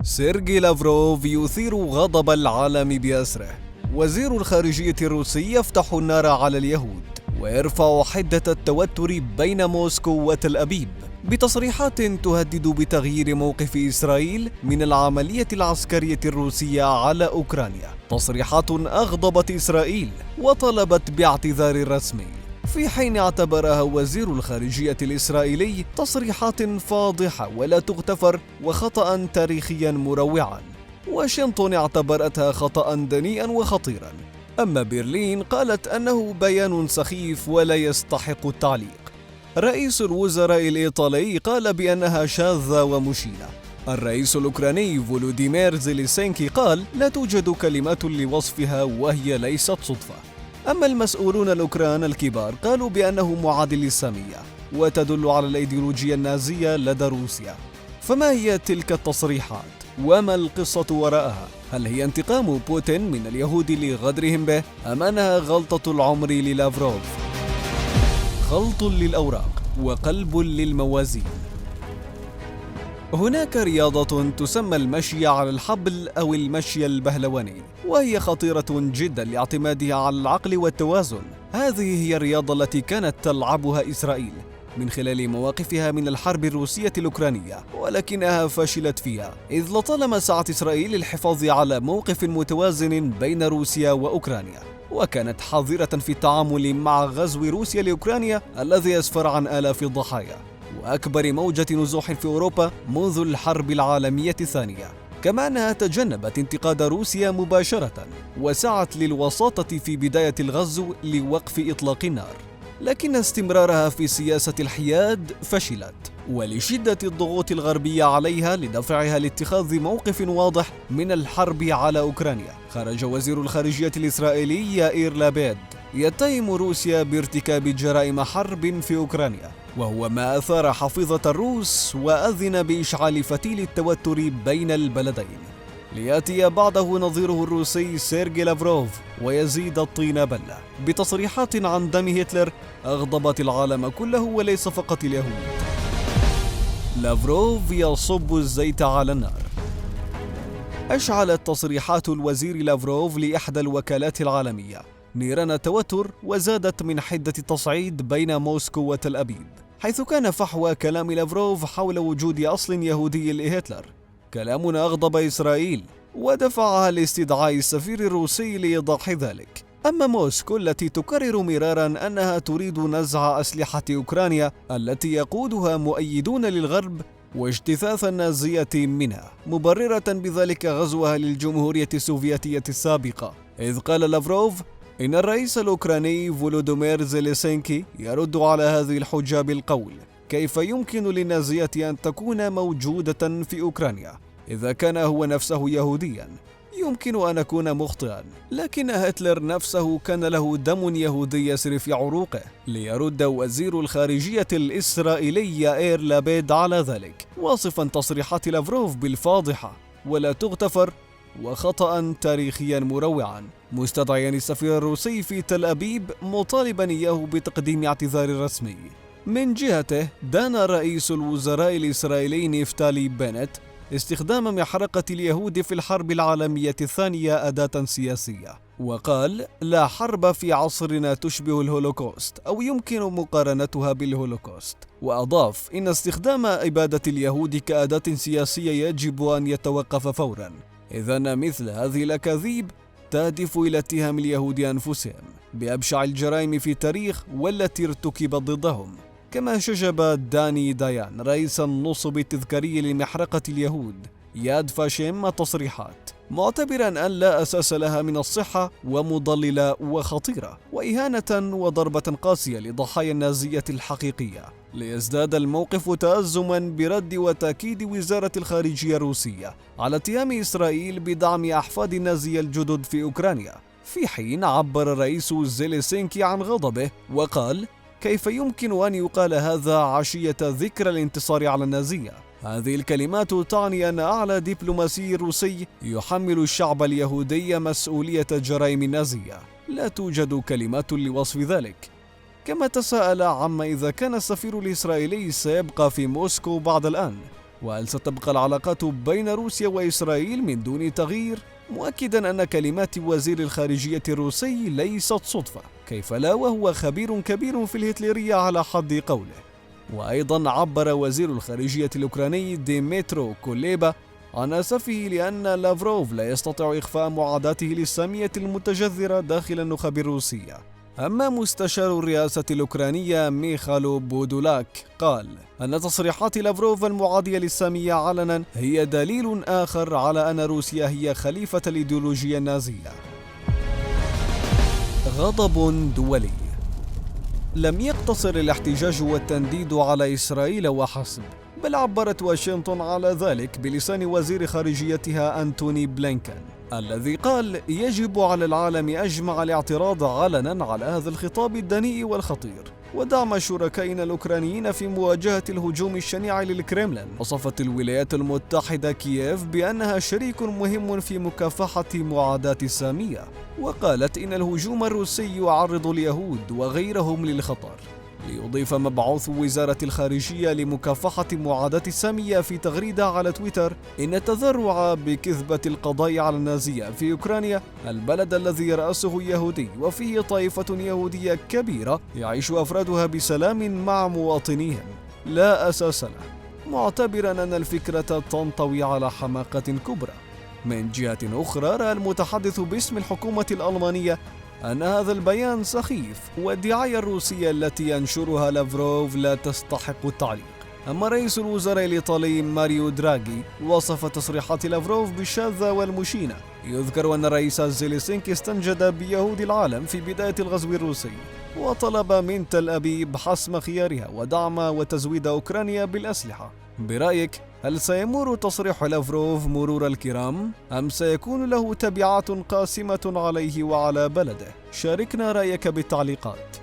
سيرجي لافروف يثير غضب العالم بأسره. وزير الخارجية الروسي يفتح النار على اليهود ويرفع حدة التوتر بين موسكو وتل أبيب بتصريحات تهدد بتغيير موقف إسرائيل من العملية العسكرية الروسية على أوكرانيا. تصريحات أغضبت إسرائيل وطلبت باعتذار رسمي، في حين اعتبرها وزير الخارجية الإسرائيلي تصريحات فاضحة ولا تغتفر وخطأ تاريخيا مروعا. واشنطن اعتبرتها خطأ دنيئا وخطيرا، أما برلين قالت أنه بيان سخيف ولا يستحق التعليق. رئيس الوزراء الإيطالي قال بأنها شاذة ومشينة. الرئيس الأوكراني فولوديمير زيلينسكي قال لا توجد كلمات لوصفها وهي ليست صدفة. أما المسؤولون الأوكران الكبار قالوا بأنه معاد للسامية وتدل على الأيديولوجيا النازية لدى روسيا. فما هي تلك التصريحات؟ وما القصة وراءها؟ هل هي انتقام بوتين من اليهود لغدرهم به؟ أم أنها غلطة العمر للافروف؟ خلط للأوراق وقلب للموازين. هناك رياضة تسمى المشي على الحبل أو المشي البهلواني، وهي خطيرة جدا لاعتمادها على العقل والتوازن. هذه هي الرياضة التي كانت تلعبها إسرائيل من خلال مواقفها من الحرب الروسية الأوكرانية، ولكنها فشلت فيها، إذ لطالما سعت إسرائيل للحفاظ على موقف متوازن بين روسيا وأوكرانيا، وكانت حذرة في التعامل مع غزو روسيا لأوكرانيا الذي أسفر عن آلاف الضحايا وأكبر موجة نزوح في أوروبا منذ الحرب العالمية الثانية. كما أنها تجنبت انتقاد روسيا مباشرة وسعت للوساطة في بداية الغزو لوقف إطلاق النار، لكن استمرارها في سياسة الحياد فشلت، ولشدة الضغوط الغربية عليها لدفعها لاتخاذ موقف واضح من الحرب على أوكرانيا، خرج وزير الخارجية الإسرائيلي يائير لابيد يتهم روسيا بارتكاب جرائم حرب في أوكرانيا، وهو ما أثار حفيظة الروس وأذن بإشعال فتيل التوتر بين البلدين، ليأتي بعده نظيره الروسي سيرجي لافروف ويزيد الطين بلة بتصريحات عن دم هتلر أغضبت العالم كله وليس فقط اليهود. لافروف يصب الزيت على النار. أشعلت تصريحات الوزير لافروف لإحدى الوكالات العالمية نيران التوتر وزادت من حدة التصعيد بين موسكو وتل أبيب، حيث كان فحوى كلام لافروف حول وجود أصل يهودي لهتلر. كلام أغضب إسرائيل ودفعها لاستدعاء السفير الروسي لإيضاح ذلك. أما موسكو التي تكرر مرارا أنها تريد نزع أسلحة أوكرانيا التي يقودها مؤيدون للغرب واجتثاث النازية منها، مبررة بذلك غزوها للجمهورية السوفيتية السابقة، إذ قال لافروف إن الرئيس الأوكراني فولوديمير زيلينسكي يرد على هذه الحجة بالقول: كيف يمكن للنازية أن تكون موجودة في أوكرانيا إذا كان هو نفسه يهوديا؟ يمكن أن أكون مخطئا، لكن هتلر نفسه كان له دم يهودي يسري في عروقه. ليرد وزير الخارجية الإسرائيلي يائير لابيد على ذلك، واصفا تصريحات لافروف بالفاضحة ولا تغتفر وخطأ تاريخيا مروعا، مستدعيا السفير الروسي في تل أبيب مطالبا إياه بتقديم اعتذار رسمي. من جهته دان رئيس الوزراء الإسرائيلي نفتالي بنت استخدام محرقة اليهود في الحرب العالمية الثانية أداة سياسية، وقال: لا حرب في عصرنا تشبه الهولوكوست أو يمكن مقارنتها بالهولوكوست. وأضاف: إن استخدام إبادة اليهود كأداة سياسية يجب أن يتوقف فورا، إذن مثل هذه الأكاذيب تهدف إلى اتهام اليهود أنفسهم بأبشع الجرائم في التاريخ والتي ارتكبت ضدهم. كما شجب داني دايان رئيس النصب التذكاري لمحرقة اليهود ياد فاشم التصريحات، معتبرا أن لا أساس لها من الصحة ومضللة وخطيرة وإهانة وضربة قاسية لضحايا النازية الحقيقية، ليزداد الموقف تأزما برد وتأكيد وزارة الخارجية الروسية على اتهام إسرائيل بدعم أحفاد النازية الجدد في أوكرانيا. في حين عبر الرئيس زيلينسكي عن غضبه وقال: كيف يمكن أن يقال هذا عشية ذكرى الانتصار على النازية؟ هذه الكلمات تعني أن أعلى دبلوماسي روسي يحمل الشعب اليهودي مسؤولية جرائم النازية. لا توجد كلمات لوصف ذلك. كما تساءل عما إذا كان السفير الإسرائيلي سيبقى في موسكو بعد الآن، وهل ستبقى العلاقات بين روسيا وإسرائيل من دون تغيير؟ مؤكدا أن كلمات وزير الخارجية الروسي ليست صدفة، كيف لا وهو خبير كبير في الهتلرية على حد قوله. وأيضا عبر وزير الخارجية الأوكراني ديميترو كوليبا عن أسفه لأن لافروف لا يستطيع إخفاء معاداته للسامية المتجذرة داخل النخب الروسية. أما مستشار الرئاسة الأوكرانية ميخالو بودولاك قال أن تصريحات لافروف المعادية للسامية علنا هي دليل آخر على أن روسيا هي خليفة الإيديولوجيا النازية. غضب دولي. لم يقتصر الاحتجاج والتنديد على إسرائيل وحسب، بل عبرت واشنطن على ذلك بلسان وزير خارجيتها أنتوني بلينكن، الذي قال يجب على العالم أجمع الاعتراض علنا على هذا الخطاب الدنيء والخطير ودعم شركائنا الأوكرانيين في مواجهة الهجوم الشنيع للكرملين. وصفت الولايات المتحدة كييف بأنها شريك مهم في مكافحة معاداة السامية، وقالت إن الهجوم الروسي يعرض اليهود وغيرهم للخطر. ليضيف مبعوث وزارة الخارجية لمكافحة معاداة السامية في تغريدة على تويتر إن التذرع بكذبة القضاء على النازية في أوكرانيا، البلد الذي يرأسه يهودي وفيه طائفة يهودية كبيرة يعيش أفرادها بسلام مع مواطنيهم، لا أساس له، معتبرا أن الفكرة تنطوي على حماقة كبرى. من جهة أخرى، رأى المتحدث باسم الحكومة الألمانية أن هذا البيان سخيف، والدعاية الروسية التي ينشرها لافروف لا تستحق التعليق. أما رئيس الوزراء الإيطالي ماريو دراغي وصف تصريحات لافروف بالشاذة والمشينة. يذكر أن الرئيس زيلينسكي استنجد بيهود العالم في بداية الغزو الروسي، وطلب من تل أبيب حسم خيارها ودعم وتزويد أوكرانيا بالأسلحة. برأيك، هل سيمر تصريح لافروف مرور الكرام أم سيكون له تبعات قاسمة عليه وعلى بلده؟ شاركنا رأيك بالتعليقات.